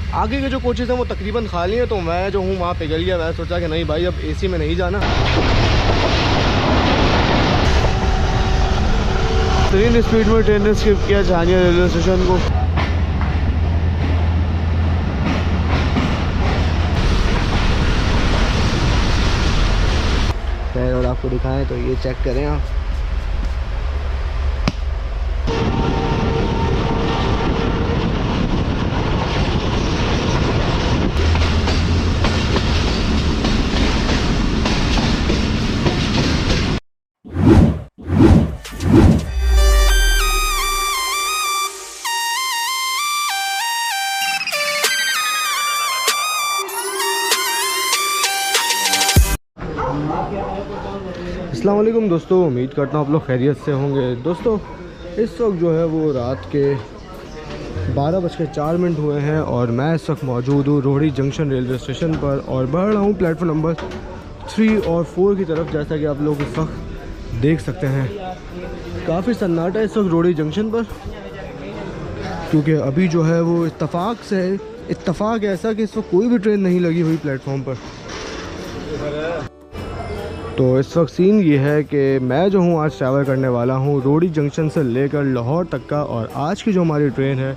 आगे के जो कोचेज़ हैं वो तकरीबन खाली हैं, तो मैं जो हूँ वहाँ पिघल गया। मैं सोचा कि नहीं भाई अब एसी में नहीं जाना। ट्रेन स्पीड में ट्रेन ने स्किप किया झानिया रेलवे स्टेशन को। और आपको दिखाएं तो ये चेक करें आप। अस्सलाम वालेकुम दोस्तों, उम्मीद करता हूँ आप लोग खैरियत से होंगे। दोस्तों इस वक्त जो है वो रात के 12:04 हुए हैं और मैं इस वक्त मौजूद हूँ रोहड़ी जंक्शन रेलवे स्टेशन पर और बढ़ रहा हूँ प्लेटफॉर्म नंबर 3 और 4 की तरफ। जैसा कि आप लोग इस वक्त देख सकते हैं काफ़ी सन्नाटा है इस वक्त रोहड़ी जंक्शन पर, क्योंकि अभी जो है वो इत्तफाक ऐसा कि इस वक्त कोई भी ट्रेन नहीं लगी हुई प्लेटफॉर्म पर। तो इस वक्त सीन ये है कि मैं जो हूँ आज ट्रैवल करने वाला हूँ रोहड़ी जंक्शन से लेकर लाहौर तक का, और आज की जो हमारी ट्रेन है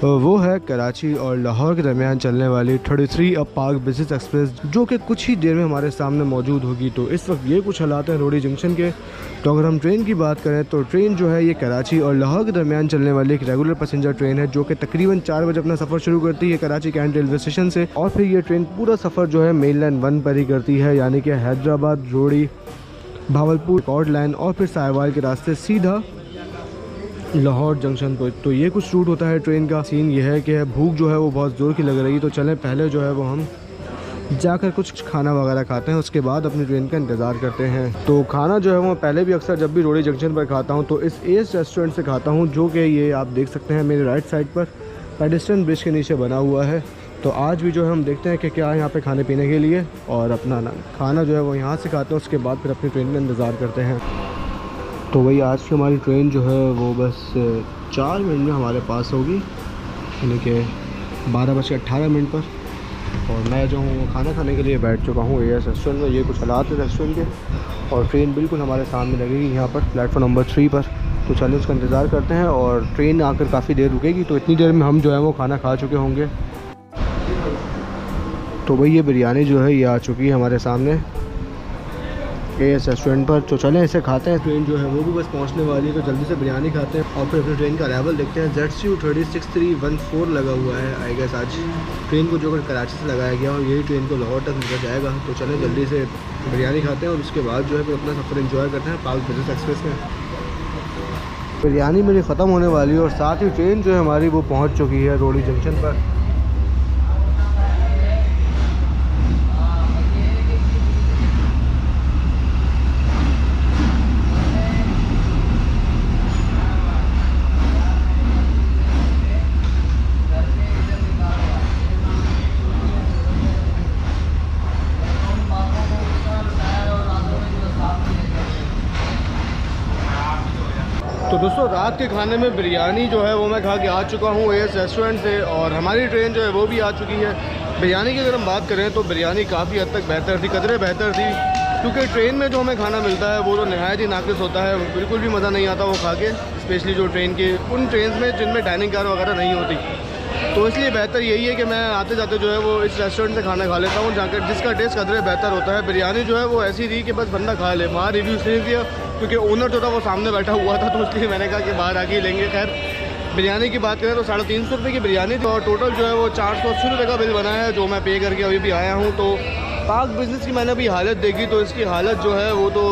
वो है कराची और लाहौर के दरमियान चलने वाली 33 अप पार्क बिजनेस एक्सप्रेस, जो कि कुछ ही देर में हमारे सामने मौजूद होगी। तो इस वक्त ये कुछ हालात हैं रोहड़ी जंक्शन के। तो अगर हम ट्रेन की बात करें तो ट्रेन जो है ये कराची और लाहौर के दरमियान चलने वाली एक रेगुलर पैसेंजर ट्रेन है, जो कि तकरीबन 4 बजे अपना सफ़र शुरू करती है कराची कैंट रेलवे स्टेशन से, और फिर ये ट्रेन पूरा सफ़र जो है मेन लाइन 1 पर ही करती है, यानी कि हैदराबाद, रोहड़ी, भावलपुर, कॉर्ड लाइन और फिर साहिवाल के रास्ते सीधा लाहौर जंक्शन पर। तो ये कुछ रूट होता है ट्रेन का। सीन ये है कि भूख जो है वो बहुत ज़ोर की लग रही है, तो चलें पहले जो है वो हम जाकर कुछ खाना वगैरह खाते हैं, उसके बाद अपनी ट्रेन का इंतज़ार करते हैं। तो खाना जो है वो पहले भी अक्सर जब भी रोहड़ी जंक्शन पर खाता हूँ तो इस एस रेस्टोरेंट से खाता हूँ, जो कि ये आप देख सकते हैं मेरे राइट साइड पर पेडेस्ट्रियन ब्रिज के नीचे बना हुआ है। तो आज भी जो है हम देखते हैं कि क्या है यहाँ पे खाने पीने के लिए, और अपना खाना जो है वो यहाँ से खाते हैं, उसके बाद फिर अपनी ट्रेन का इंतज़ार करते हैं। तो वही आज की हमारी ट्रेन जो है वो बस 4 मिनट में हमारे पास होगी, यानी कि 12:18 पर। और मैं जो हूँ वो खाना खाने के लिए बैठ चुका हूँ एस रेस्टोरेंट में। ये कुछ हालात है रेस्टोरेंट के, और ट्रेन बिल्कुल हमारे सामने लगेगी यहाँ पर प्लेटफॉर्म नंबर 3 पर। तो चलिए उसका इंतज़ार करते हैं, और ट्रेन आकर काफ़ी देर रुकेगी, तो इतनी देर में हम जो है वो खाना खा चुके होंगे। तो वही ये बिरयानी जो है ये आ चुकी है हमारे सामने एस रेस्टोरेंट पर। तो चलें इसे खाते हैं। ट्रेन जो है वो भी बस पहुंचने वाली है, तो जल्दी से बिरयानी खाते हैं और फिर अपनी ट्रेन का अराइवल देखते हैं। ZCU 306314 लगा हुआ है। आई गेस आज ट्रेन को जो कराची से लगाया गया और यही ट्रेन को लाहौर तक लेकर जाएगा। तो चलें जल्दी से बिरयानी खाते हैं और उसके बाद जो है फिर अपना सफ़र एंजॉय करते हैं पार्क बिजनेस एक्सप्रेस में। बिरयानी मेरी ख़त्म होने वाली है और साथ ही ट्रेन जो है हमारी वो पहुँच चुकी है रोहड़ी जंक्शन पर। तो दोस्तों रात के खाने में बिरयानी जो है वो मैं खा के आ चुका हूँ एस रेस्टोरेंट से, और हमारी ट्रेन जो है वो भी आ चुकी है। बिरयानी की अगर हम बात करें तो बिरयानी काफ़ी हद तक बेहतर थी, कदरे बेहतर थी, क्योंकि ट्रेन में जो हमें खाना मिलता है वो तो नहायत ही नाकिस होता है, बिल्कुल भी मज़ा नहीं आता वो खा के, स्पेशली जो ट्रेन के उन ट्रेन में जिनमें डाइनिंग कार वगैरह नहीं होती। तो इसलिए बेहतर यही है कि मैं आते जाते जो है वो इस रेस्टोरेंट से खाना खा लेता हूँ, जाकर जिसका टेस्ट कदरे बेहतर होता है। बिरयानी जो है वो ऐसी थी कि बस बंदा खा ले, वहाँ रिव्यू इसलिए दिया क्योंकि ओनर जो था वो सामने बैठा हुआ था, तो इसलिए मैंने कहा कि बाहर आके ही लेंगे। खैर बिरयानी की बात करें तो 350 रुपये की बिरयानी थी, और टोटल जो है वो 480 रुपये का बिल बना है, जो मैं पे करके अभी भी आया हूँ। तो पार्क बिजनेस की मैंने अभी हालत देखी तो इसकी हालत जो है वो तो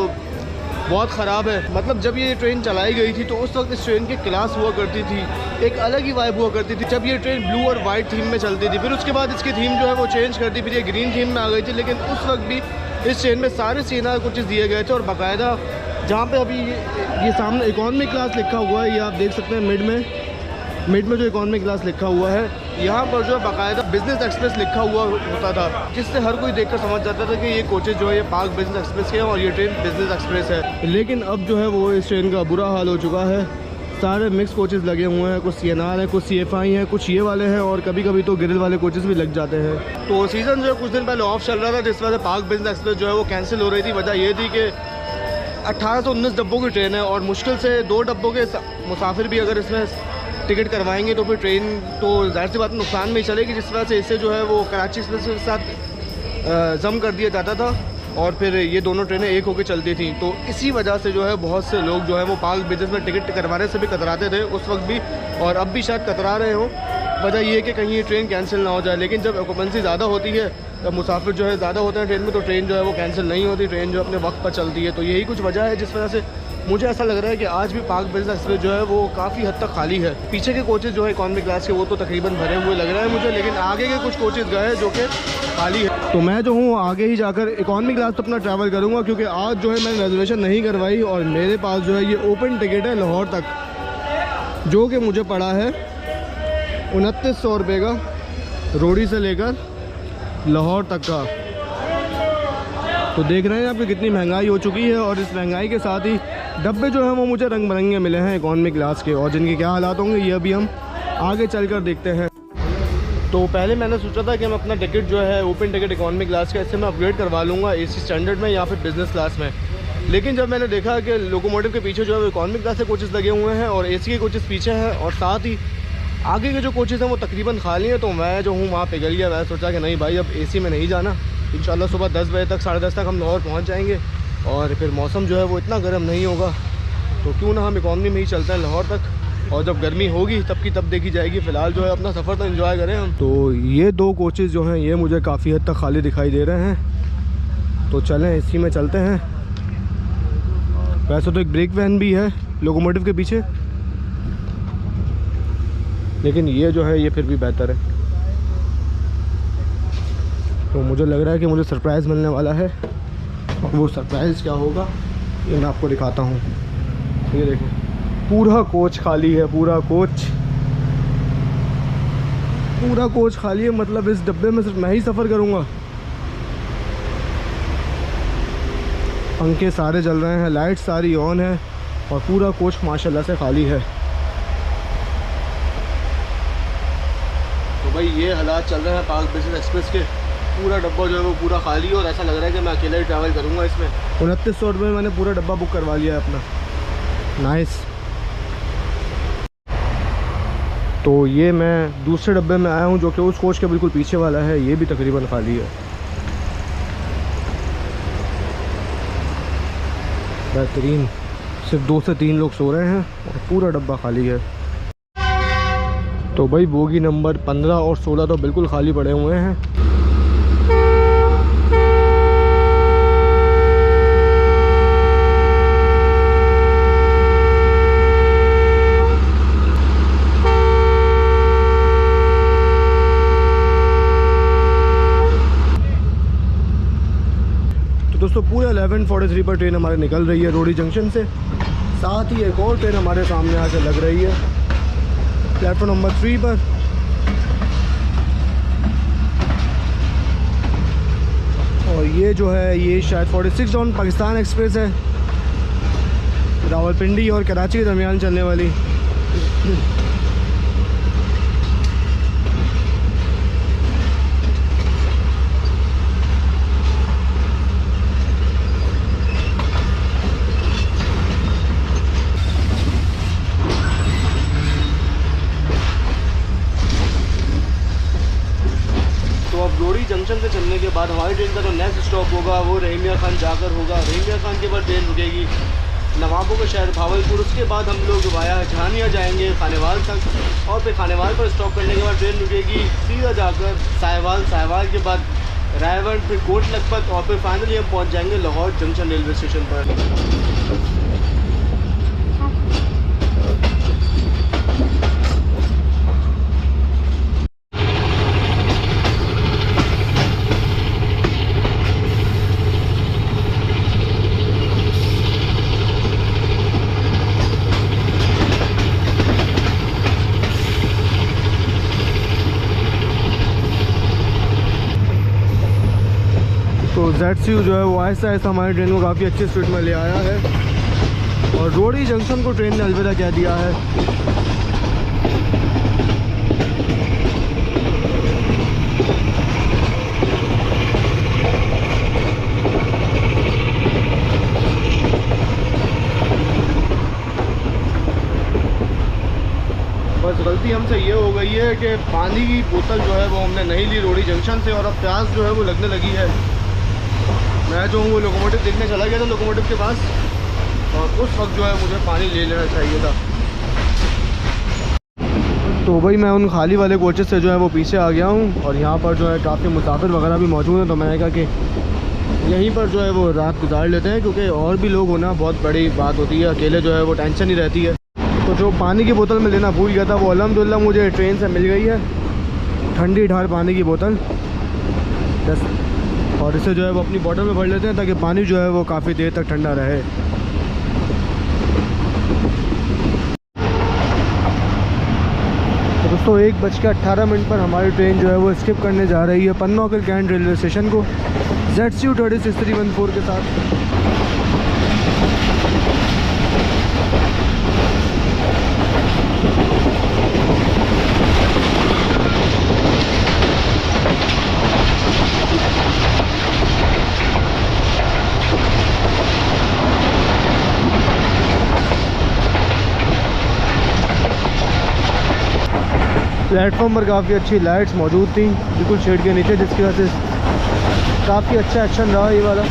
बहुत ख़राब है। मतलब जब ये ट्रेन चलाई गई थी तो उस वक्त इस ट्रेन की क्लास हुआ करती थी, एक अलग ही वाइब हुआ करती थी जब ये ट्रेन ब्लू और वाइट थीम में चलती थी। फिर उसके बाद इसकी थीम जो है वो चेंज कर दी, फिर ये ग्रीन थीम में आ गई थी। लेकिन उस वक्त भी इस ट्रेन में सारे सीना कुछ दिए गए थे, और बाकायदा जहाँ पे अभी ये सामने इकॉनमी क्लास लिखा हुआ है, ये आप देख सकते हैं मिड में जो इकॉनमी क्लास लिखा हुआ है, यहाँ पर जो है बाकायदा बिजनेस एक्सप्रेस लिखा हुआ होता था, जिससे हर कोई देखकर समझ जाता था कि ये कोचेज़ जो है ये पार्क बिजनेस एक्सप्रेस के हैं और ये ट्रेन बिजनेस एक्सप्रेस है। लेकिन अब जो है वो इस ट्रेन का बुरा हाल हो चुका है। सारे मिक्स कोचेज़ लगे हुए हैं, कुछ CNR है, कुछ CFI हैं, कुछ ये वाले हैं और कभी कभी तो ग्रिल वाले कोचेज़ भी लग जाते हैं। तो सीज़न जो है कुछ दिन पहले ऑफ चल रहा था, जिस वजह से पाक बिजनेस एक्सप्रेस जो है वो कैंसिल हो रही थी। वजह ये थी कि 1819 डब्बों की ट्रेन है और मुश्किल से 2 डब्बों के मुसाफिर भी अगर इसमें टिकट करवाएंगे तो फिर ट्रेन तो जाहिर सी बात नुकसान में ही चलेगी, जिस वजह से इससे जो है वो कराची एक्सप्रेस के साथ जम कर दिया जाता था और फिर ये दोनों ट्रेनें एक होकर चलती थी। तो इसी वजह से जो है बहुत से लोग जो है वो पाक बिजनेस में टिकट करवाने से भी कतराते थे उस वक्त भी, और अब भी शायद कतरा रहे हों। वजह ये है कि कहीं ये ट्रेन कैंसिल ना हो जाए, लेकिन जब ऑक्यूपेंसी ज़्यादा होती है, जब मुसाफिर जो है ज़्यादा होते हैं ट्रेन में, तो ट्रेन जो है वो कैंसिल नहीं होती, ट्रेन जो अपने वक्त पर चलती है। तो यही कुछ वजह है जिस वजह से मुझे ऐसा लग रहा है कि आज भी पाक बिजनेस एक्सप्रेस जो है वो काफ़ी हद तक खाली है। पीछे के कोचेज़ जो है इकॉनमी क्लास के वो तो तकरीबन भरे हुए लग रहे हैं मुझे, लेकिन आगे के कुछ कोचेज़ गए जो कि खाली है। तो मैं जो हूँ आगे ही जाकर इकॉनमी क्लास तो अपना ट्रैवल करूँगा, क्योंकि आज जो है मैंने रिजर्वेशन नहीं करवाई और मेरे पास जो है ये ओपन टिकट है लाहौर तक, जो कि मुझे पड़ा है 2900 रुपये का, रोड़ी से लेकर लाहौर तक का। तो देख रहे हैं आपकी कितनी महंगाई हो चुकी है, और इस महंगाई के साथ ही डब्बे जो हैं वो मुझे रंग बिरंगे मिले हैं इकॉनमी क्लास के, और जिनके क्या हालात होंगे ये अभी हम आगे चलकर देखते हैं। तो पहले मैंने सोचा था कि मैं अपना टिकट जो है ओपन टिकट इकॉनमी क्लास का, इससे मैं अपग्रेड करवा लूँगा AC स्टैंडर्ड में या फिर बिज़नेस क्लास में। लेकिन जब मैंने देखा कि लोकोमोटिव के पीछे जो है इकॉनमी क्लास के कोचेज़ लगे हुए हैं और AC के कोचेज़ पीछे हैं, और साथ ही आगे के जो कोचेज़ हैं वो तकरीबन खाली हैं, तो मैं जो हूँ वहाँ पिघल गया। मैं सोचा कि नहीं भाई अब AC में नहीं जाना, इंशाल्लाह सुबह 10 बजे तक 10:30 तक हम लाहौर पहुँच जाएंगे और फिर मौसम जो है वो इतना गर्म नहीं होगा, तो क्यों ना हम इकॉनमी में ही चलते हैं लाहौर तक, और जब गर्मी होगी तब की तब देखी जाएगी। फ़िलहाल जो है अपना सफ़र तो एंजॉय करें हम। तो ये 2 कोचेज़ जो हैं ये मुझे काफ़ी हद तक खाली दिखाई दे रहे हैं, तो चलें इसी में चलते हैं। वैसे तो एक ब्रेक वैन भी है लोकोमोटिव के पीछे, लेकिन ये जो है ये फिर भी बेहतर है। तो मुझे लग रहा है कि मुझे सरप्राइज़ मिलने वाला है, और वो सरप्राइज़ क्या होगा ये मैं आपको दिखाता हूँ। ये देखें पूरा कोच खाली है, पूरा कोच खाली है, मतलब इस डब्बे में सिर्फ मैं ही सफ़र करूँगा। पंखे सारे चल रहे हैं, लाइट सारी ऑन है, और पूरा कोच माशाल्लाह से खाली है। तो भाई ये हालात चल रहे हैं पाक बिजनेस एक्सप्रेस के, पूरा डब्बा जो है वो पूरा खाली है, और ऐसा लग रहा है कि मैं अकेला ही ट्रैवल करूँगा इसमें। 2900 रुपये में मैंने पूरा डब्बा बुक करवा लिया है अपना। नाइस। तो ये मैं दूसरे डब्बे में आया हूँ जो कि उस कोच के बिल्कुल पीछे वाला है, ये भी तकरीबन खाली है। बेहतरीन, सिर्फ 2 से 3 लोग सो रहे हैं और पूरा डब्बा खाली है। तो भाई बोगी नंबर 15 और 16 तो बिल्कुल खाली पड़े हुए हैं। दोस्तों पूरे 11:43 पर ट्रेन हमारे निकल रही है रोडी जंक्शन से, साथ ही एक और ट्रेन हमारे सामने आकर लग रही है प्लेटफॉर्म नंबर 3 पर। और ये जो है ये शायद 46 डाउन पाकिस्तान एक्सप्रेस है, रावलपिंडी और कराची के दरमियान चलने वाली। रोडी जंक्शन से चलने के बाद हमारी ट्रेन का जो नेक्स्ट स्टॉप होगा वो रहीमिया खान जाकर होगा। रहीमिया खान के बाद ट्रेन रुकेगी नवाबों के शहर भावलपुर, उसके बाद हम लोग वाया झानिया जाएंगे खानेवाल तक, और फिर खानेवाल पर स्टॉप करने के बाद ट्रेन रुकेगी सीधा जाकर साहिवाल, साहिवाल के बाद रायवंड, फिर कोट लखपत, और फिर फाइनली हम पहुँच जाएंगे लाहौर जंक्शन रेलवे स्टेशन पर। तो ZCU जो है वो आहिस्ता आहिस्ता हमारी ट्रेन को काफ़ी अच्छी स्पीड में ले आया है। और रोड़ी जंक्शन को ट्रेन ने अलविदा कह दिया है। बस गलती हमसे ये हो गई है कि पानी की बोतल जो है वो हमने नहीं ली रोड़ी जंक्शन से, और अब प्यास जो है वो लगने लगी है। मैं जो हूँ वो लोकोमोटिव देखने चला गया था लोकोमोटिव के पास, और उस वक्त जो है मुझे पानी ले लेना चाहिए था। तो भाई मैं उन खाली वाले कोचेस से जो है वो पीछे आ गया हूँ, और यहाँ पर जो है काफ़ी मुसाफिर वगैरह भी मौजूद हैं। तो मैंने कहा कि यहीं पर जो है वो रात गुजार लेते हैं, क्योंकि और भी लोग होना बहुत बड़ी बात होती है, अकेले जो है वो टेंशन ही रहती है। तो जो पानी की बोतल में लेना भूल गया था वो अल्हम्दुलिल्लाह मुझे ट्रेन से मिल गई है, ठंडी ढार पानी की बोतल। और इसे जो है वो अपनी बोतल में भर लेते हैं ताकि पानी जो है वो काफ़ी देर तक ठंडा रहे। तो दोस्तों 1:18 पर हमारी ट्रेन जो है वो स्किप करने जा रही है पन्नोकल कैंट रेलवे स्टेशन को ZCU 36314 के साथ। प्लेटफॉर्म पर काफ़ी अच्छी लाइट्स मौजूद थी बिल्कुल शेड के नीचे, जिसकी वजह से काफ़ी अच्छा एक्शन रहा ये वाला।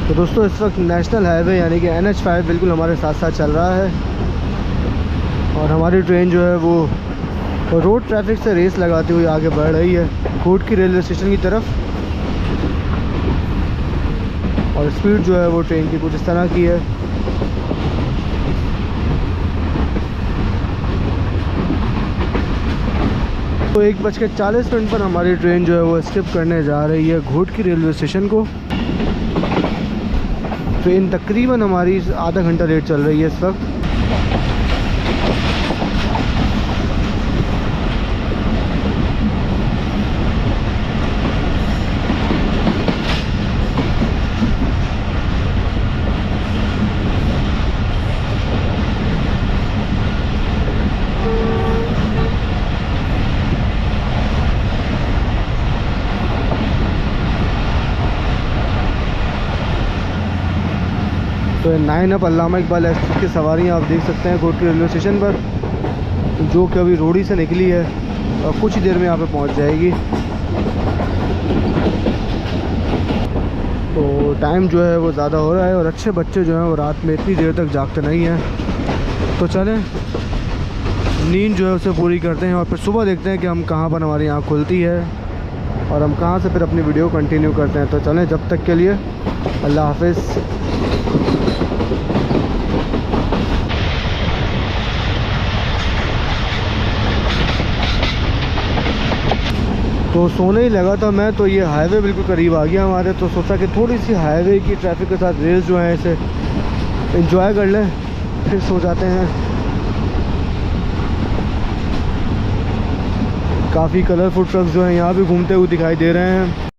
तो दोस्तों इस वक्त नेशनल हाईवे यानी कि NH5 बिल्कुल हमारे साथ साथ चल रहा है, और हमारी ट्रेन जो है वो रोड ट्रैफिक से रेस लगाती हुई आगे बढ़ रही है कोटकी रेलवे स्टेशन की तरफ। और स्पीड जो है वो ट्रेन की कुछ इस तरह की है। तो 1:40 पर हमारी ट्रेन जो है वो स्किप करने जा रही है घोटकी रेलवे स्टेशन को। ट्रेन तकरीबन हमारी आधा घंटा लेट चल रही है इस वक्त। तो 9 अप अल्लामा इकबाल एक्सप्रेस की सवारियाँ आप देख सकते हैं कोटकी रेलवे स्टेशन पर, जो कि अभी रोड़ी से निकली है और कुछ ही देर में यहाँ पे पहुँच जाएगी। तो टाइम जो है वो ज़्यादा हो रहा है, और अच्छे बच्चे जो हैं वो रात में इतनी देर तक जागते नहीं हैं। तो चलें नींद जो है उसे पूरी करते हैं, और फिर सुबह देखते हैं कि हम कहाँ पर हमारी आँख खुलती है और हम कहाँ से फिर अपनी वीडियो कंटिन्यू करते हैं। तो चलें जब तक के लिए अल्लाह हाफिज़। तो सोने ही लगा था मैं, तो ये हाईवे बिल्कुल करीब आ गया हमारे। तो सोचा कि थोड़ी सी हाईवे की ट्रैफिक के साथ रेस जो है इसे एंजॉय कर लें, फिर सो जाते हैं। काफ़ी कलरफुल ट्रक्स जो हैं यहाँ भी घूमते हुए दिखाई दे रहे हैं।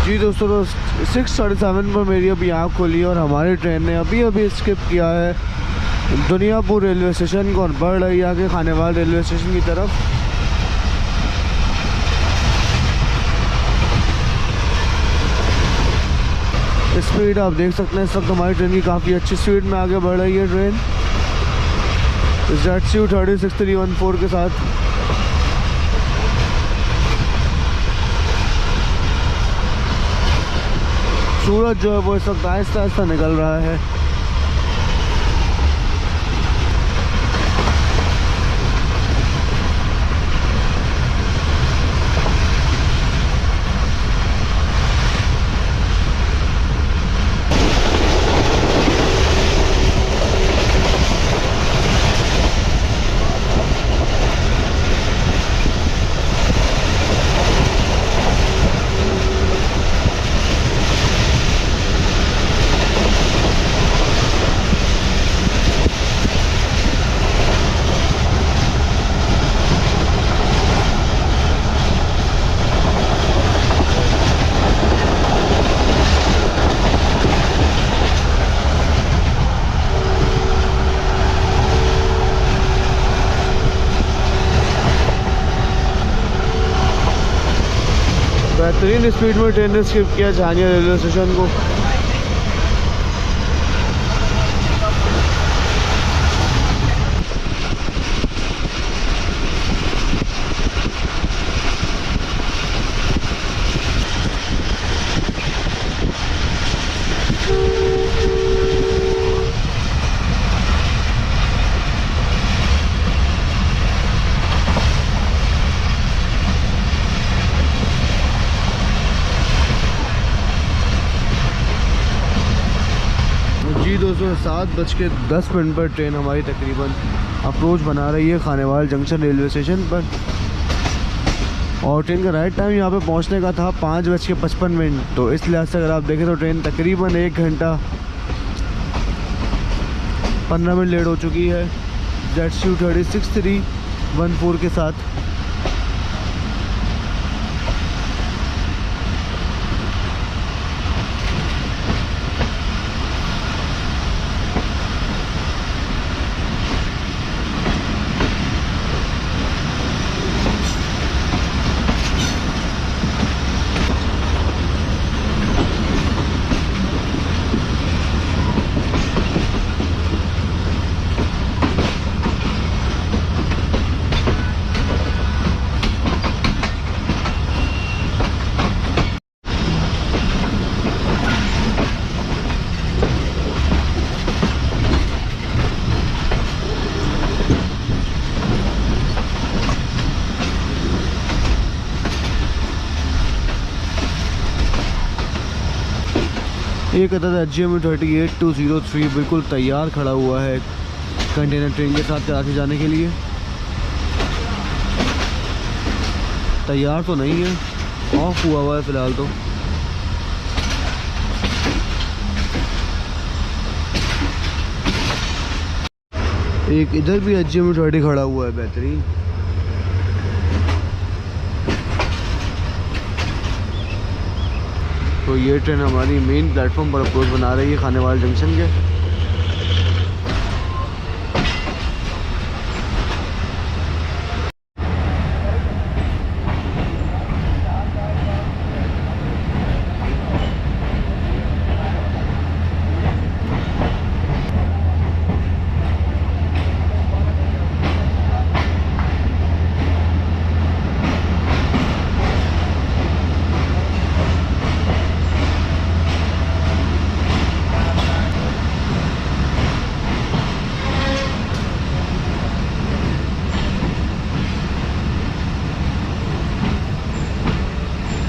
जी दोस्तों, 6:37 पर मेरी अभी आँख खोली और हमारी ट्रेन ने अभी अभी स्किप किया है दुनियापुर रेलवे स्टेशन को और बढ़ रही है आगे खानेवाल रेलवे स्टेशन की तरफ। स्पीड आप देख सकते हैं इस वक्त हमारी ट्रेन की काफ़ी अच्छी स्पीड में आगे बढ़ रही है ट्रेन ZCU 36314 के साथ। सूरज जो है वो इस वक्त आहिस्ता आहिस्ता निकल रहा है। बेहतरीन स्पीड में ट्रेन ने स्किप किया झानिया रेलवे स्टेशन को। जी दोस्तों 7:10 पर ट्रेन हमारी तकरीबन अप्रोच बना रही है खानेवाल जंक्शन रेलवे स्टेशन पर, और ट्रेन का राइट टाइम यहाँ पे पहुँचने का था 5:55। तो इस लिहाज से अगर आप देखें तो ट्रेन तकरीबन 1 घंटा 15 मिनट लेट हो चुकी है ZSU-36-314 के साथ। एक अदद HGMU-38-203 बिल्कुल तैयार खड़ा हुआ है कंटेनर ट्रेन के साथ कराची जाने के लिए। तैयार तो नहीं है, ऑफ हुआ हुआ है फ़िलहाल तो। एक इधर भी HGMU-30 खड़ा हुआ है बेहतरीन। तो ये ट्रेन हमारी मेन प्लेटफॉर्म पर अप्रोच बना रही है खानेवाल जंक्शन के।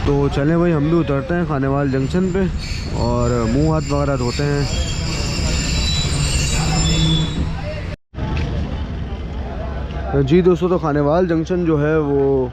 तो चलें भाई हम भी उतरते हैं खानेवाल जंक्शन पे और मुंह हाथ वगैरह धोते हैं। जी दोस्तों, तो खानेवाल जंक्शन जो है वो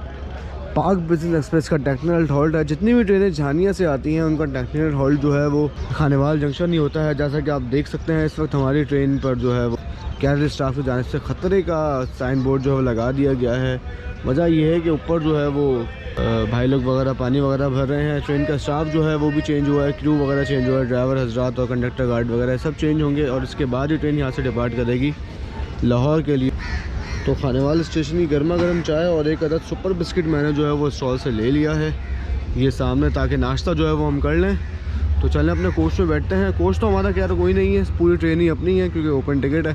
पाक बिजनेस एक्सप्रेस का टेक्निकल हॉल्ट है। जितनी भी ट्रेनें झानिया से आती हैं उनका टेक्निकल हॉल्ट जो है वो खानेवाल जंक्शन ही होता है। जैसा कि आप देख सकते हैं इस वक्त हमारी ट्रेन पर जो है वो कैरेज स्टाफ की जाने से ख़तरे का साइन बोर्ड जो है लगा दिया गया है। वजह यह है कि ऊपर जो है वो भाई लोग वगैरह पानी वगैरह भर रहे हैं। ट्रेन का स्टाफ जो है वो भी चेंज हुआ है, क्रू वगैरह चेंज हुआ है, ड्राइवर हजरात और कंडक्टर गार्ड वगैरह सब चेंज होंगे और इसके बाद ही ट्रेन यहाँ से डिपार्ट करेगी लाहौर के लिए। तो खानेवाल स्टेशन की गर्मा गर्म चाय और एक अदद सुपर बिस्किट मैंने जो है वो स्टॉल से ले लिया है ये सामने, ताकि नाश्ता जो है वो हम कर लें। तो चलें अपने कोच में बैठते हैं। कोच तो हमारा खैर कोई नहीं है, पूरी ट्रेन ही अपनी है क्योंकि ओपन टिकट है।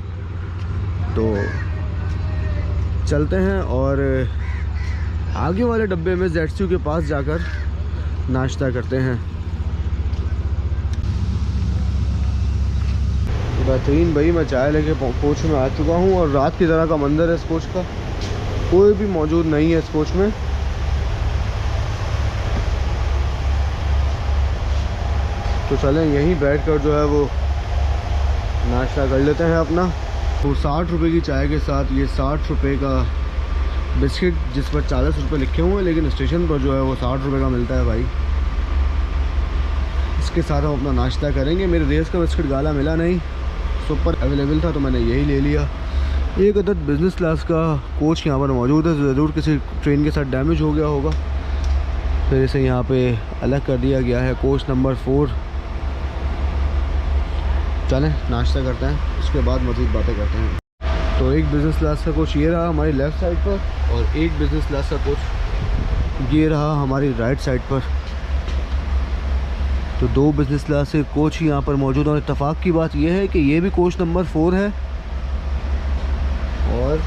तो चलते हैं और आगे वाले डब्बे में ZSU के पास जाकर नाश्ता करते हैं। बेहतरीन भाई, मैं चाय लेके कोच में आ चुका हूँ और रात की तरह का मंजर है इस कोच का, कोई भी मौजूद नहीं है इस कोच में। तो चलें यहीं बैठकर जो है वो नाश्ता कर लेते हैं अपना। तो 60 रुपये की चाय के साथ ये 60 रुपये का बिस्किट, जिस पर 40 रुपये लिखे हुए हैं, लेकिन स्टेशन पर जो है वो 60 रुपये का मिलता है भाई। इसके साथ हम अपना नाश्ता करेंगे। मेरे रेस का बिस्किट गाला मिला नहीं, सुपर अवेलेबल था तो मैंने यही ले लिया। एक अदद बिज़नेस क्लास का कोच यहाँ पर मौजूद है, ज़रूर किसी ट्रेन के साथ डैमेज हो गया होगा, फिर इसे यहाँ पे अलग कर दिया गया है। Coach number 4। चलें नाश्ता करते हैं, उसके बाद मज़ीद बातें करते हैं। तो एक बिज़नेस क्लास का कोच ये रहा हमारी लेफ़्ट साइड पर, और एक बिज़नेस क्लास का कोच ये रहा हमारी राइट साइड पर। तो 2 बिज़नेस क्लास के कोच ही यहाँ पर मौजूद हैं। और इत्तेफाक की बात यह है कि ये भी कोच नंबर 4 है और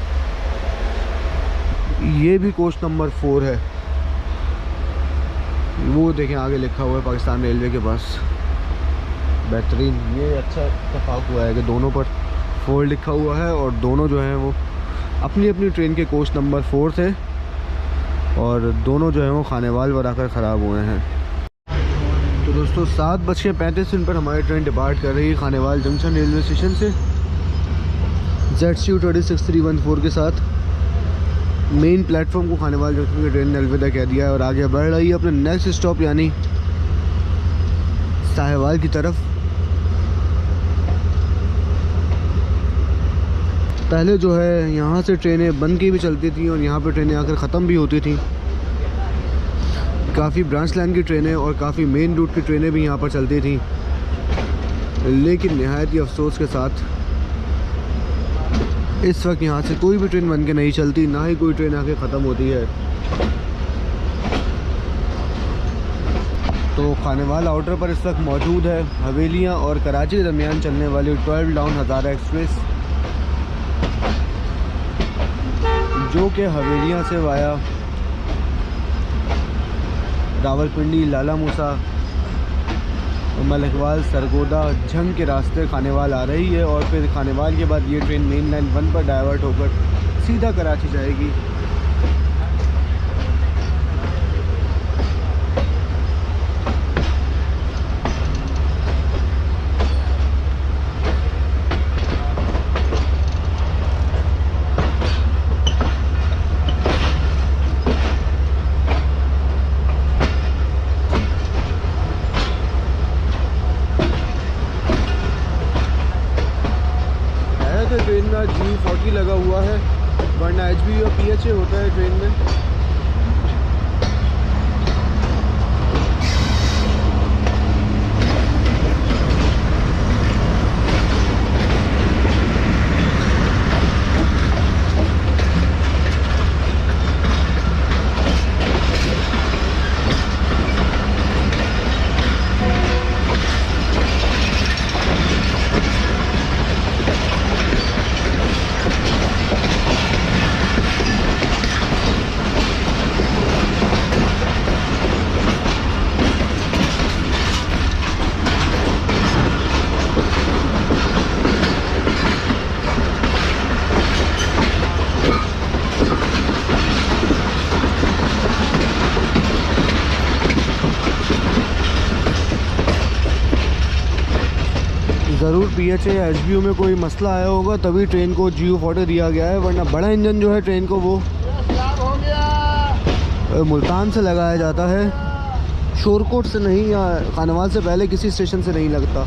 ये भी कोच नंबर 4 है। वो देखें आगे लिखा हुआ है पाकिस्तान रेलवे के पास। बेहतरीन, ये अच्छा इत्तेफाक हुआ है कि दोनों पर 4 लिखा हुआ है और दोनों जो हैं वो अपनी अपनी ट्रेन के कोच नंबर 4 थे, और दोनों जो हैं वो खानेवाल पर आकर ख़राब हुए हैं। तो दोस्तों 7:35 पर हमारी ट्रेन डिपार्ट कर रही है खानेवाल जंक्शन रेलवे स्टेशन से ZCU 26314 के साथ। मेन प्लेटफॉर्म को खानेवाल जंक्शन की ट्रेन ने अलविदा कह दिया है और आगे बढ़ रही है अपने नेक्स्ट स्टॉप यानी साहिवाल की तरफ। पहले जो है यहाँ से ट्रेनें बंद की भी चलती थी और यहाँ पे ट्रेनें आकर ख़त्म भी होती थी। काफ़ी ब्रांच लाइन की ट्रेनें और काफ़ी मेन रूट की ट्रेनें भी यहाँ पर चलती थी, लेकिन नहायत ही अफसोस के साथ इस वक्त यहाँ से कोई भी ट्रेन बन के नहीं चलती, ना ही कोई ट्रेन आके ख़त्म होती है। तो खानेवाल आउटर पर इस वक्त मौजूद है हवेलियाँ और कराची के दरमियान चलने वाली 12 डाउन हज़ारा एक्सप्रेस, जो कि हवेलियाँ से वाया रावलपिंडी, लाला मूसा, मलिकवाल, सरगोदा, झंग के रास्ते खानेवाल आ रही है। और फिर खानेवाल के बाद ये ट्रेन मेन लाइन 1 पर डाइवर्ट होकर सीधा कराची जाएगी। ट्रेन में GU40 लगा हुआ है, वरना HB और PHA होता है ट्रेन में। ज़रूर PHA या HBU में कोई मसला आया होगा तभी ट्रेन को GU40 दिया गया है, वरना बड़ा इंजन जो है ट्रेन को वो मुल्तान से लगाया जाता है, शोरकोट से नहीं, या खानेवाल से पहले किसी स्टेशन से नहीं लगता।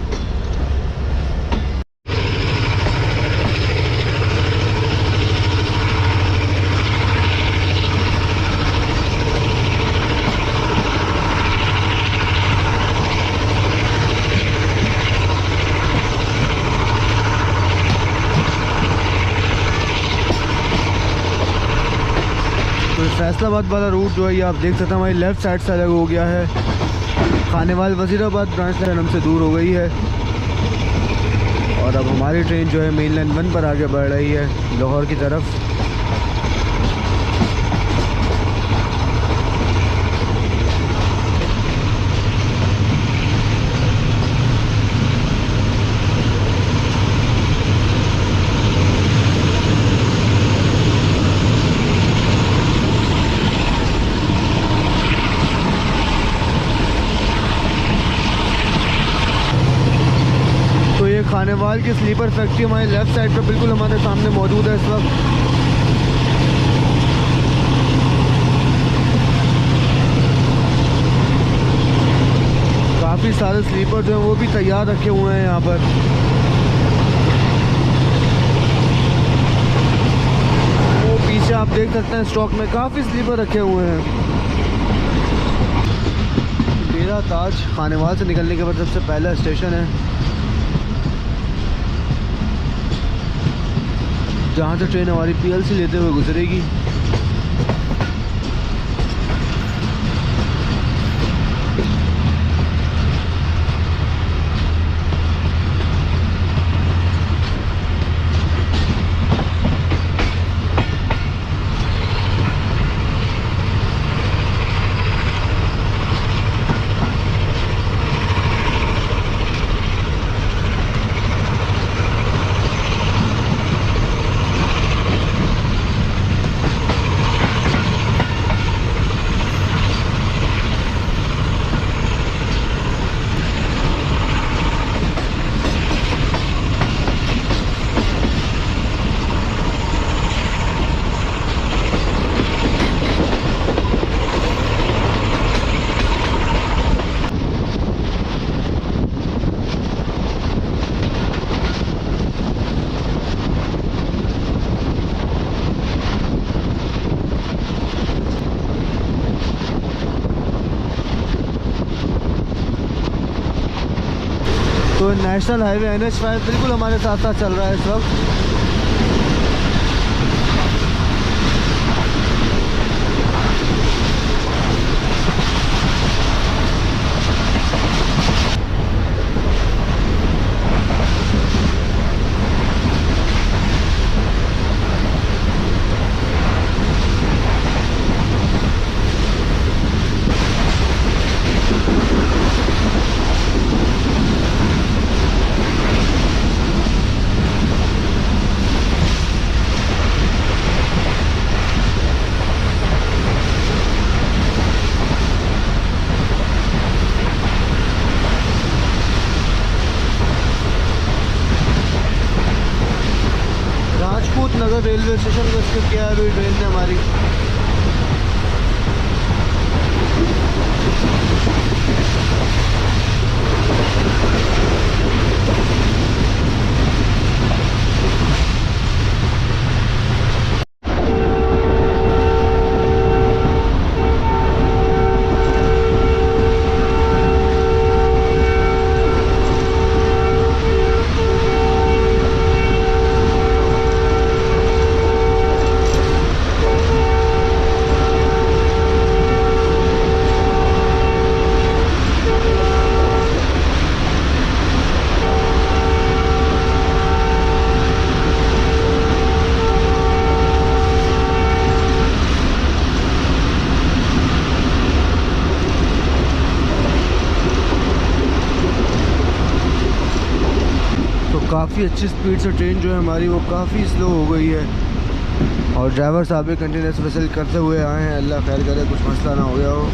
फैसलाबाद वाला रूट जो है ये आप देख सकते हैं हमारी लेफ़्ट साइड से अलग हो गया है। खानेवाल वज़ीराबाद ब्रांच लाइन हमसे दूर हो गई है और अब हमारी ट्रेन जो है मेन लाइन 1 पर आगे बढ़ रही है लाहौर की तरफ। खानेवाल की स्लीपर फैक्ट्री हमारे लेफ़्ट साइड पर बिल्कुल हमारे सामने मौजूद है इस वक्त। काफ़ी सारे स्लीपर जो हैं वो भी तैयार रखे हुए हैं यहाँ पर। वो पीछे आप देख सकते हैं स्टॉक में काफ़ी स्लीपर रखे हुए हैं। डेरा ताज खानेवाल से निकलने के बाद सबसे पहला स्टेशन है जहाँ से ट्रेन हमारी पीएलसी लेते हुए गुजरेगी। तो नेशनल हाईवे NH5 बिल्कुल हमारे साथ साथ चल रहा है इस वक्त। नगर रेलवे स्टेशन को स्किप किया है अभी ट्रेन ने हमारी। काफ़ी अच्छी स्पीड से ट्रेन जो है हमारी वो काफ़ी स्लो हो गई है और ड्राइवर साहब भी कंटिन्यूस वसल करते हुए आए हैं। अल्लाह खैर करे, कुछ मसला ना हो गया हो।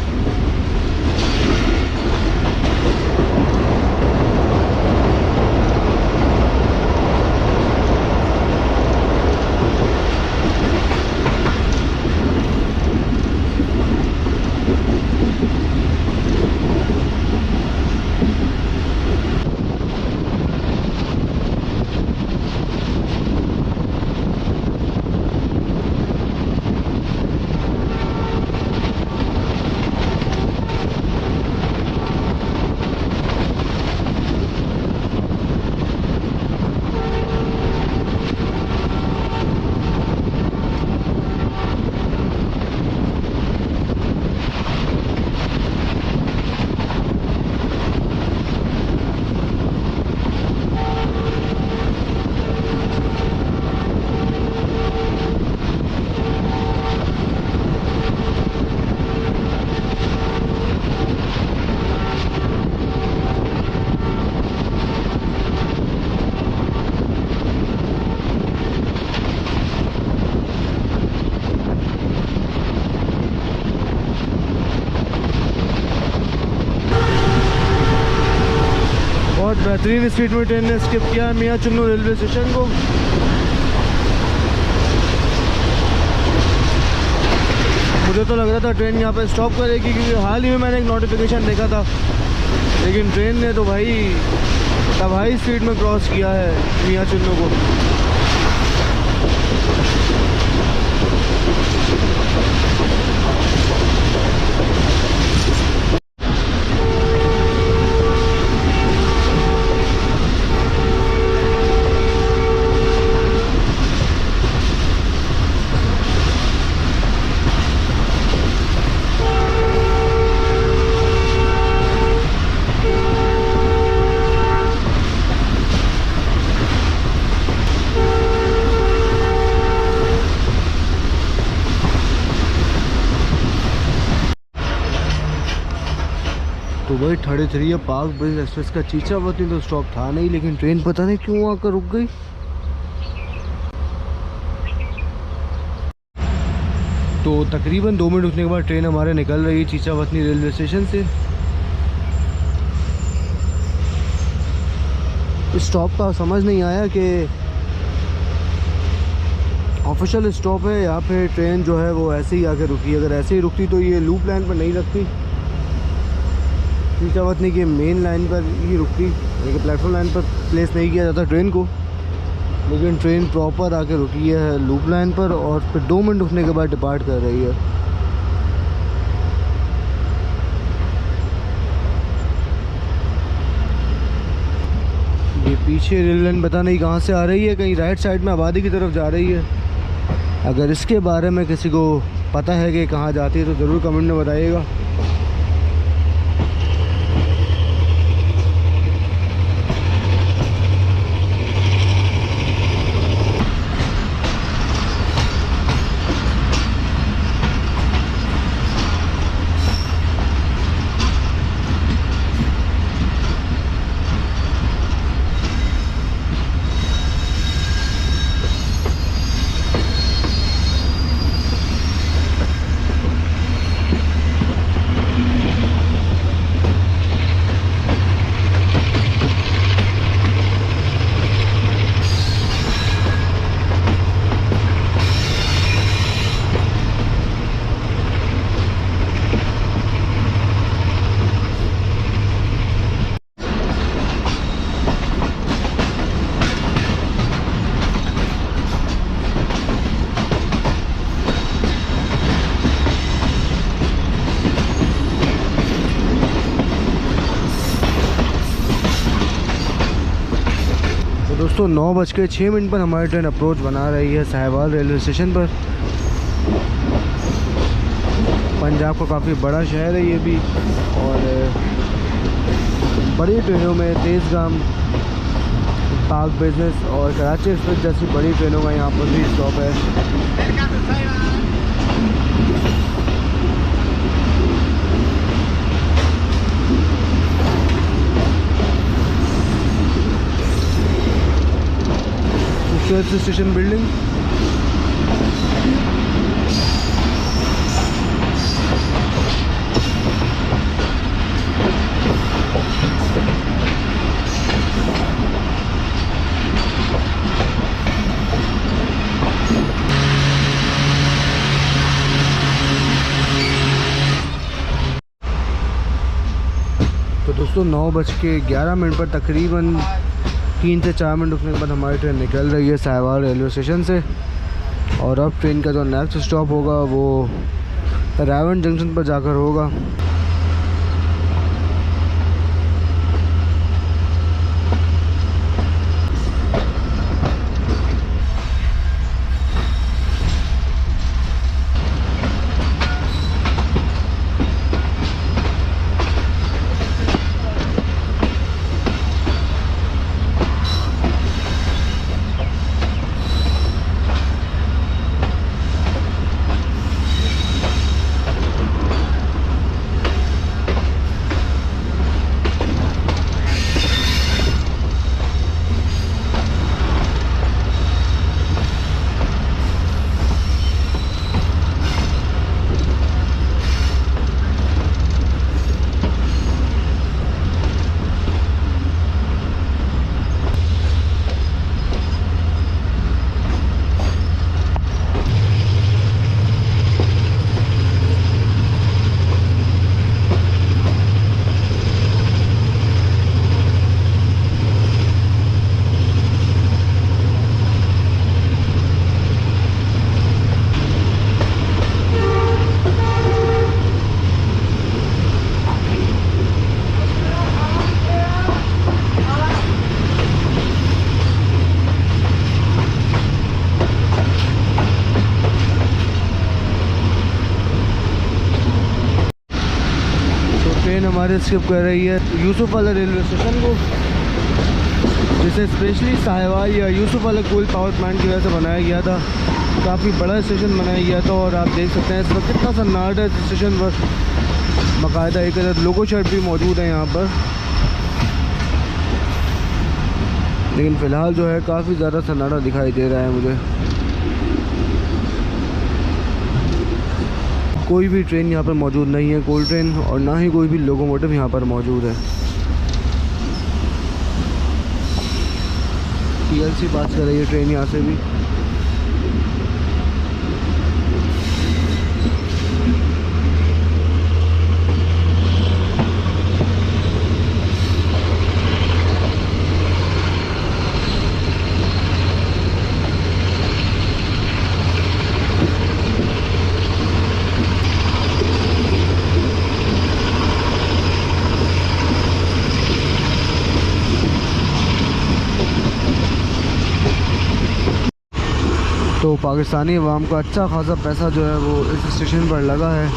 बेहतरीन स्पीड में ट्रेन ने स्किप किया मियाँ चुन्नू रेलवे स्टेशन को। मुझे तो लग रहा था ट्रेन यहाँ पे स्टॉप करेगी, क्योंकि हाल ही में मैंने एक नोटिफिकेशन देखा था, लेकिन ट्रेन ने तो भाई तबाही स्पीड में क्रॉस किया है मियाँ चुन्नू को। तो भाई 33 पार्क ब्रिज एक्सप्रेस का चीचावती तो स्टॉप था नहीं, लेकिन ट्रेन पता नहीं क्यों आकर रुक गई। तो तकरीबन 2 मिनट रुकने के बाद ट्रेन हमारे निकल रही है चीचावती रेलवे स्टेशन से। स्टॉप का समझ नहीं आया कि ऑफिशियल स्टॉप है या फिर ट्रेन जो है वो ऐसे ही आके रुकी। अगर ऐसे ही रुकती तो ये लूप लाइन पर नहीं लगती, चीचावती के मेन लाइन पर ही रुकती, लेकिन प्लेटफॉर्म लाइन पर प्लेस नहीं किया जाता ट्रेन को। लेकिन ट्रेन प्रॉपर आके रुकी है लूप लाइन पर और फिर 2 मिनट रुकने के बाद डिपार्ट कर रही है। ये पीछे रेल लाइन पता नहीं कहाँ से आ रही है, कहीं राइट साइड में आबादी की तरफ जा रही है। अगर इसके बारे में किसी को पता है कि कहाँ जाती है तो ज़रूर कमेंट में बताइएगा। दोस्तों 9:06 पर हमारी ट्रेन अप्रोच बना रही है साहिवाल रेलवे स्टेशन पर। पंजाब का काफ़ी बड़ा शहर है ये भी, और बड़ी ट्रेनों में तेज़गाम, पार्क बिजनेस और कराची एक्सप्रेस जैसी बड़ी ट्रेनों का यहाँ पर भी स्टॉप है। स्टेशन बिल्डिंग तो दोस्तों 9:11 पर तकरीबन 3 से 4 मिनट रुकने के बाद हमारी ट्रेन निकल रही है साहिवाल रेलवे स्टेशन से। और अब ट्रेन का जो नेक्स्ट स्टॉप होगा वो रावण जंक्शन पर जाकर होगा। हमारे स्किप कर रही है यूसुफ वाला रेलवे स्टेशन को, जिसे स्पेशली साहिवाल या यूसुफ वाला कोल पावर प्लांट की वजह से बनाया गया था। काफ़ी बड़ा स्टेशन बनाया गया था और आप देख सकते हैं इस वक्त कितना सन्नाटा है स्टेशन पर। बाकायदा एक अदद लोगो शर्ट भी मौजूद है यहाँ पर, लेकिन फ़िलहाल जो है काफ़ी ज़्यादा सन्नाटा दिखाई दे रहा है मुझे। कोई भी ट्रेन यहाँ पर मौजूद नहीं है, कोल ट्रेन, और ना ही कोई भी लोकोमोटिव यहाँ पर मौजूद है। PLC पास कर रही है ट्रेन यहाँ से भी। तो पाकिस्तानी अवाम का अच्छा खासा पैसा जो है वो इस स्टेशन पर लगा है।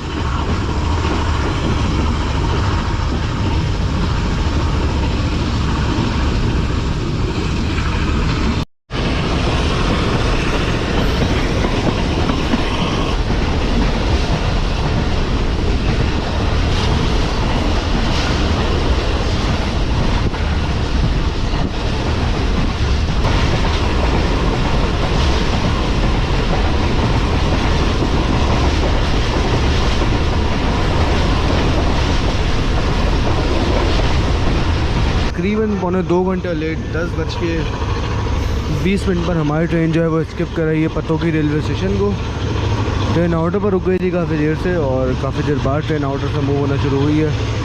तकरीबन पौने 2 घंटे लेट 10:20 पर हमारी ट्रेन जो है वो स्किप कर रही है पतोकी रेलवे स्टेशन को। ट्रेन आउटर पर रुक गई थी काफ़ी देर से, और काफ़ी देर बाद ट्रेन आउटर से मूव होना शुरू हुई है।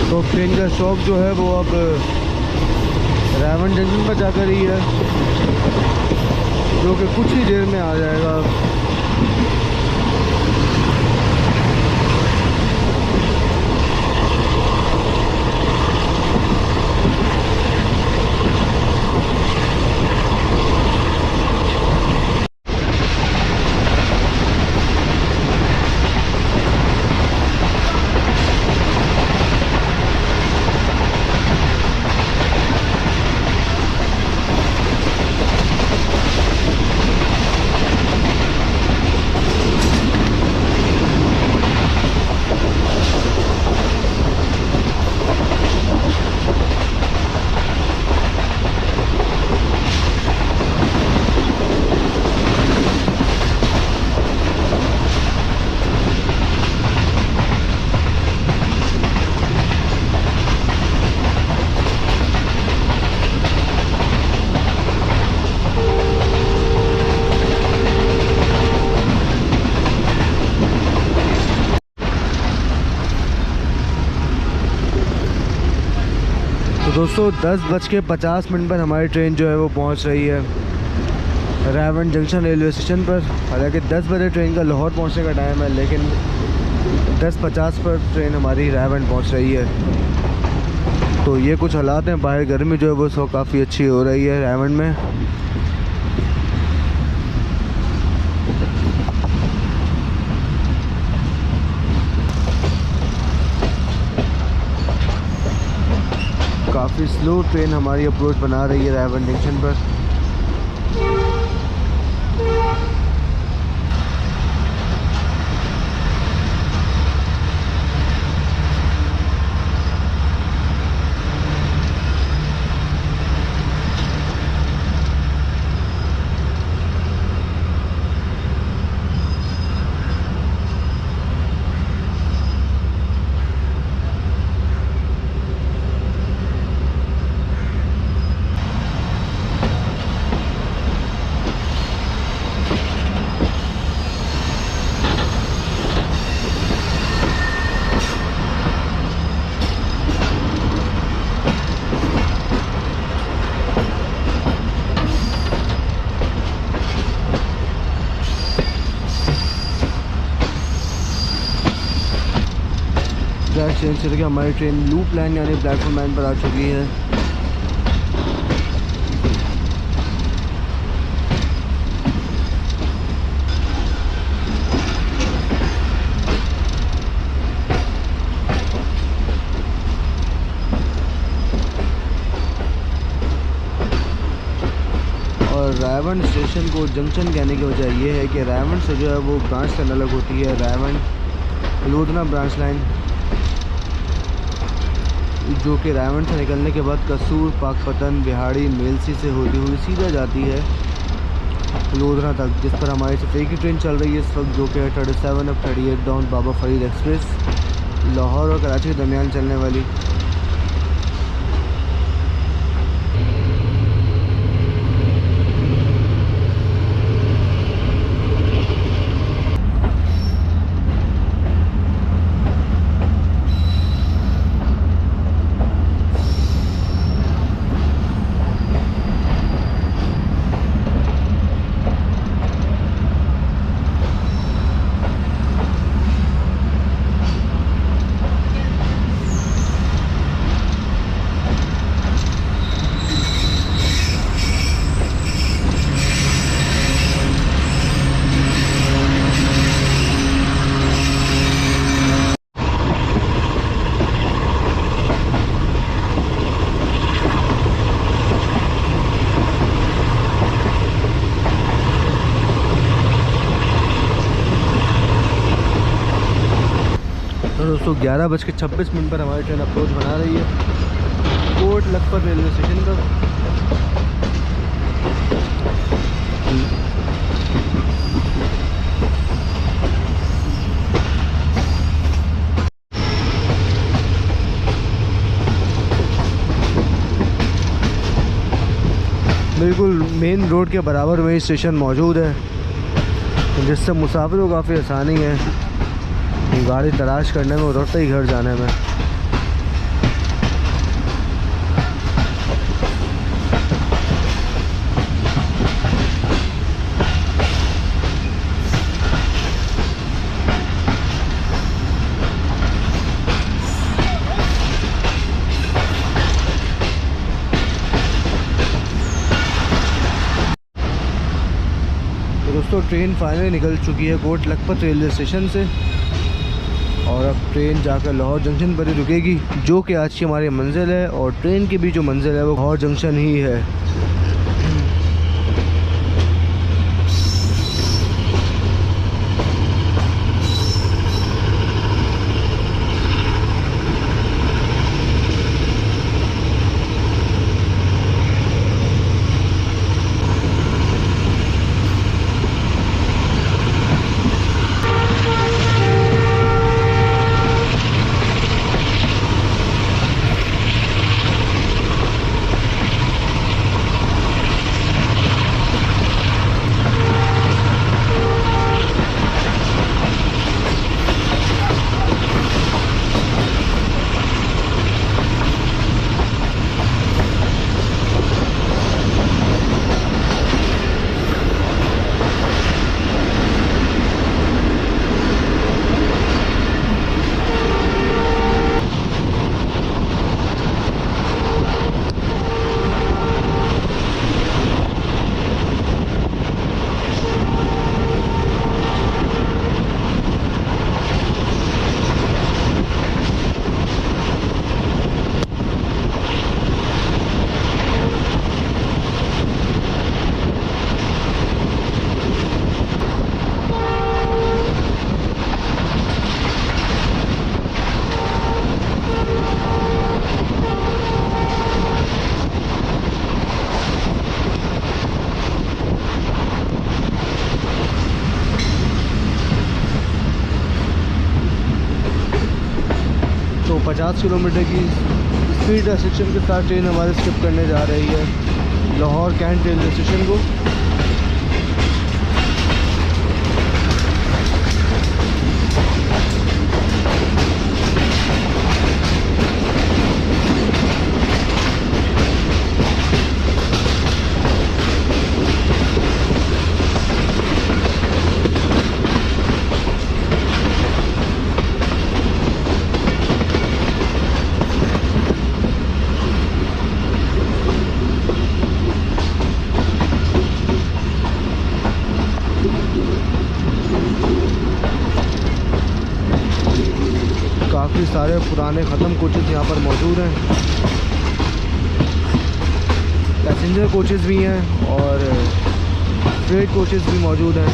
तो ट्रेन का स्टॉप जो है वो अब रावण जंक्शन पर जाकर ही है, जो कि कुछ ही देर में आ जाएगा। दोस्तों 10:50 पर हमारी ट्रेन जो है वो पहुंच रही है रावण जंक्शन रेलवे स्टेशन पर। हालांकि 10 बजे ट्रेन का लाहौर पहुंचने का टाइम है, लेकिन 10:50 पर ट्रेन हमारी रावण पहुंच रही है। तो ये कुछ हालात हैं, बाहर गर्मी जो है वो सो काफ़ी अच्छी हो रही है रावण में। काफ़ी स्लो ट्रेन हमारी अप्रोच बना रही है रावण जंक्शन पर। ट्रैक चेंज करके हमारी ट्रेन लूप लाइन यानी प्लेटफॉर्म लाइन पर आ चुकी है। और रायवन स्टेशन को जंक्शन कहने की वजह यह है कि रायवन से जो है वो ब्रांच लाइन अलग होती है। रायवन लुधियाना ब्रांच लाइन जो कि रायवन से निकलने के बाद कसूर, पाकपतन, बिहाड़ी, मेलसी से होती हुई सीधा जाती है लुधियाना तक, जिस पर हमारी सिर्फ एक ही ट्रेन चल रही है इस वक्त, जो कि है 37 अब 38 डाउन बाबा फरीद एक्सप्रेस, लाहौर और कराची के दरमियान चलने वाली। दोस्तों 11:26 पर हमारी ट्रेन अप्रोच बना रही है कोट लखपत रेलवे स्टेशन पर। बिल्कुल मेन रोड के बराबर में ही स्टेशन मौजूद है, जिससे मुसाफिर को काफ़ी आसानी है गाड़ी तलाश करने में और रोते ही घर जाने में। तो दोस्तों ट्रेन फाइनली निकल चुकी है कोट लखपत रेलवे स्टेशन से और अब ट्रेन जाकर लाहौर जंक्शन पर ही रुकेगी, जो कि आज की हमारी मंजिल है। और ट्रेन की भी जो मंजिल है वो लाहौर जंक्शन ही है। तो 50 किलोमीटर की स्पीड रेस्ट्रिक्शन के साथ ट्रेन हमारे स्किप करने जा रही है लाहौर कैंट रेलवे स्टेशन को। काफ़ी सारे पुराने ख़त्म कोचेज़ यहाँ पर मौजूद हैं। पैसेंजर कोचेज़ भी हैं और फ्रेट कोचेज़ भी मौजूद हैं।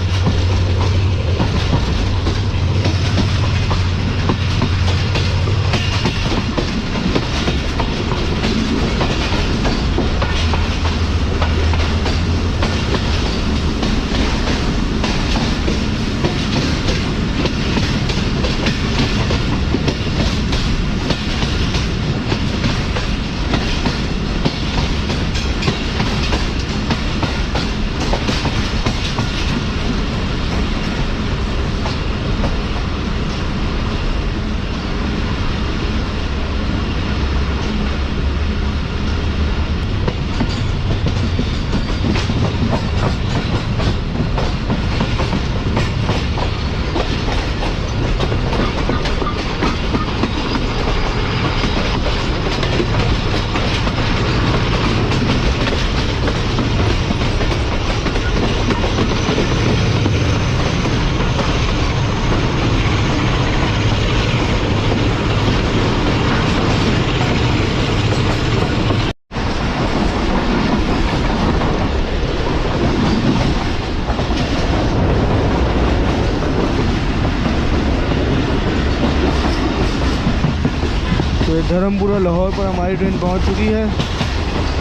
तो धर्मपुरा लाहौर पर हमारी ट्रेन पहुंच चुकी है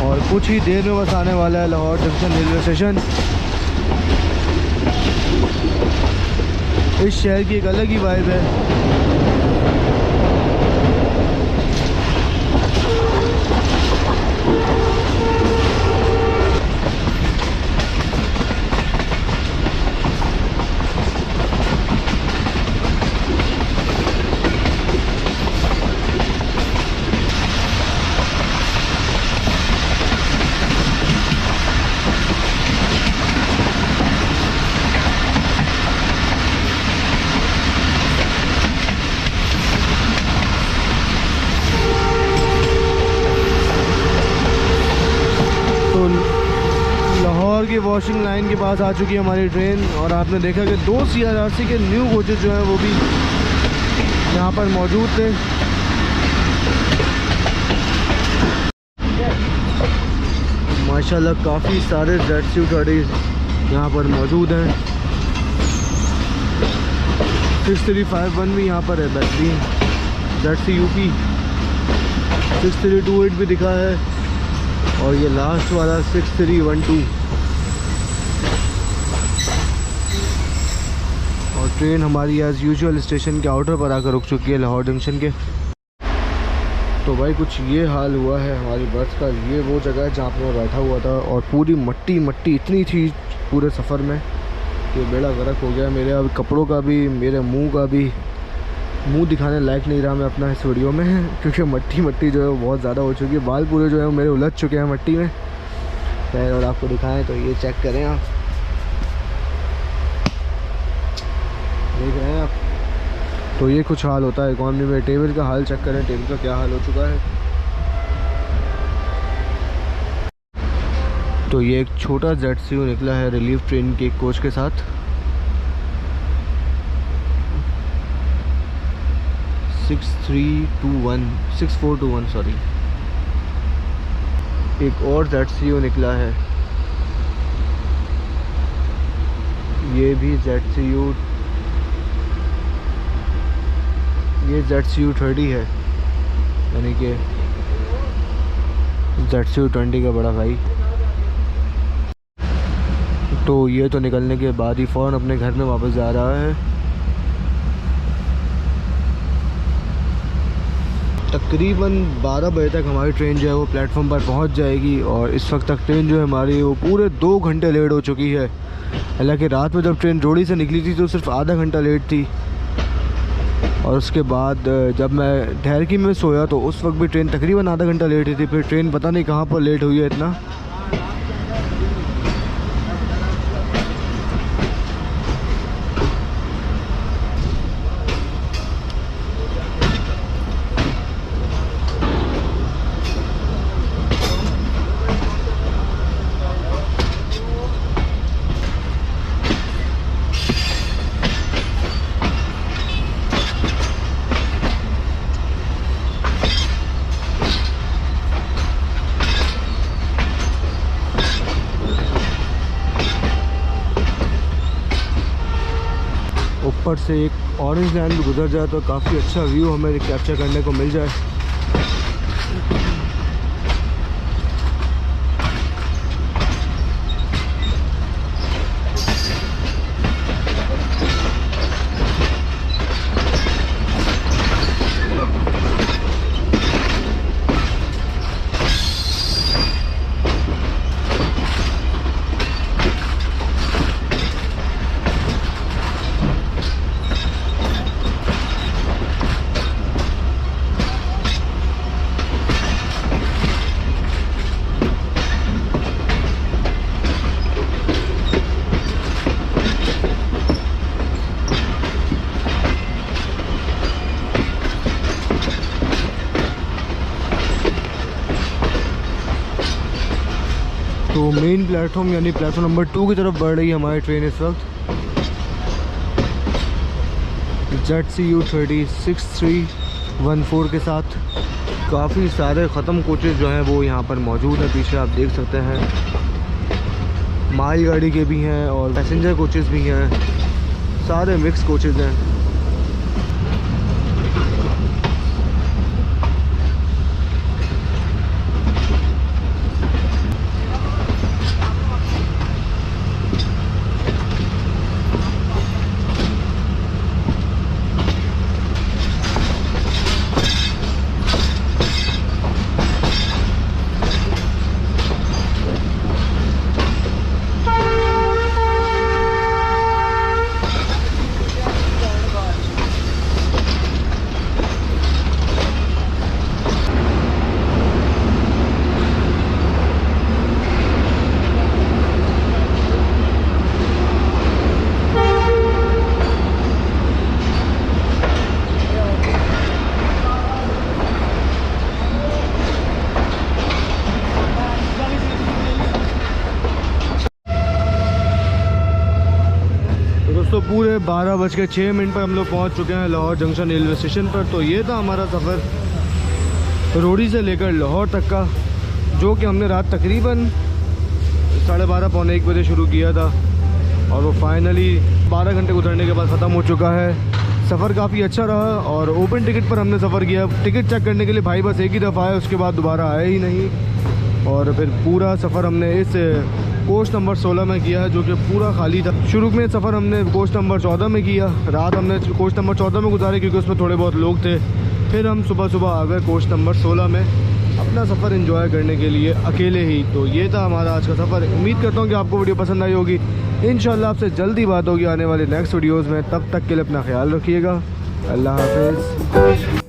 और कुछ ही देर में बस आने वाला है लाहौर जंक्शन रेलवे स्टेशन। इस शहर की एक अलग ही वाइब है। लाहौर की वॉशिंग लाइन के पास आ चुकी है हमारी ट्रेन और आपने देखा कि 2 CRRC के न्यू कोचेज जो हैं वो भी यहाँ पर मौजूद थे। माशाल्लाह काफ़ी सारे ZCU30 यहाँ पर मौजूद हैं। 6351 भी यहाँ पर है, बेहतरीन। ZCUP 6328 भी दिखा है और ये लास्ट वाला 6312। और ट्रेन हमारी एज़ यूजुअल स्टेशन के आउटर पर आकर रुक चुकी है लाहौर जंक्शन के। तो भाई कुछ ये हाल हुआ है हमारी बस का। ये वो जगह है जहाँ पर मैं बैठा हुआ था और पूरी मट्टी मट्टी इतनी थी पूरे सफ़र में कि बेड़ा गर्क हो गया। मेरे अब कपड़ों का भी, मेरे मुंह का भी, मुंह दिखाने लायक नहीं रहा मैं अपना इस वीडियो में, क्योंकि मट्टी जो है वो बहुत ज़्यादा हो चुकी है। बाल पूरे जो है वो मेरे उलझ चुके हैं मट्टी में। खैर, और आपको दिखाएं तो ये चेक करें, आप देख रहे हैं आप। तो ये कुछ हाल होता है इकॉनमी में। टेबल का हाल चेक करें, टेबल का क्या हाल हो चुका है। तो ये एक छोटा ZCU निकला है रिलीफ ट्रेन के कोच के साथ। 6421 सॉरी। एक और ZCU निकला है, ये भी ZCU, ये ZCU30 है, यानी कि ZCU20 का बड़ा भाई। तो ये तो निकलने के बाद ही फ़ौरन अपने घर में वापस जा रहा है। तकरीबन 12 बजे तक हमारी ट्रेन जो है वो प्लेटफॉर्म पर पहुंच जाएगी और इस वक्त तक ट्रेन जो है हमारी वो पूरे 2 घंटे लेट हो चुकी है। हालांकि रात में जब ट्रेन रोड़ी से निकली थी तो सिर्फ आधा घंटा लेट थी और उसके बाद जब मैं ठहरकी में सोया तो उस वक्त भी ट्रेन तकरीबन आधा घंटा लेट ही थी। फिर ट्रेन पता नहीं कहाँ पर लेट हुई है इतना। ऊपर से एक ऑरेंज लाइन भी गुजर जाए तो काफ़ी अच्छा व्यू हमें कैप्चर करने को मिल जाए। तो मेन प्लेटफॉर्म यानी प्लेटफॉर्म नंबर 2 की तरफ बढ़ रही है हमारी ट्रेन इस वक्त। ZCU 36-314 के साथ काफ़ी सारे ख़त्म कोचेज़ जो हैं वो यहाँ पर मौजूद हैं। पीछे आप देख सकते हैं माल गाड़ी के भी हैं और पैसेंजर कोचेज़ भी हैं, सारे मिक्स कोचेज़ हैं। तो पूरे 12:06 पर हम लोग पहुंच चुके हैं लाहौर जंक्शन रेलवे स्टेशन पर। तो ये था हमारा सफ़र रोड़ी से लेकर लाहौर तक का, जो कि हमने रात तकरीबन 12:30 पौने 1 बजे शुरू किया था और वो फाइनली 12 घंटे गुजरने के बाद ख़त्म हो चुका है। सफ़र काफ़ी अच्छा रहा और ओपन टिकट पर हमने सफ़र किया। टिकट चेक करने के लिए भाई बस एक ही दफ़ा आया, उसके बाद दोबारा आया ही नहीं। और फिर पूरा सफ़र हमने इस कोच नंबर 16 में किया है, जो कि पूरा खाली था। शुरू में सफ़र हमने कोच नंबर 14 में किया, रात हमने कोच नंबर 14 में गुजारी क्योंकि उसमें थोड़े बहुत लोग थे। फिर हम सुबह आ गए कोच नंबर 16 में अपना सफ़र एंजॉय करने के लिए अकेले ही। तो ये था हमारा आज का सफ़र। उम्मीद करता हूँ कि आपको वीडियो पसंद आई होगी। इंशाल्लाह आपसे जल्दी बात होगी आने वाले नेक्स्ट वीडियोज़ में। तब तक के लिए अपना ख्याल रखिएगा। अल्लाह हाफ़िज़।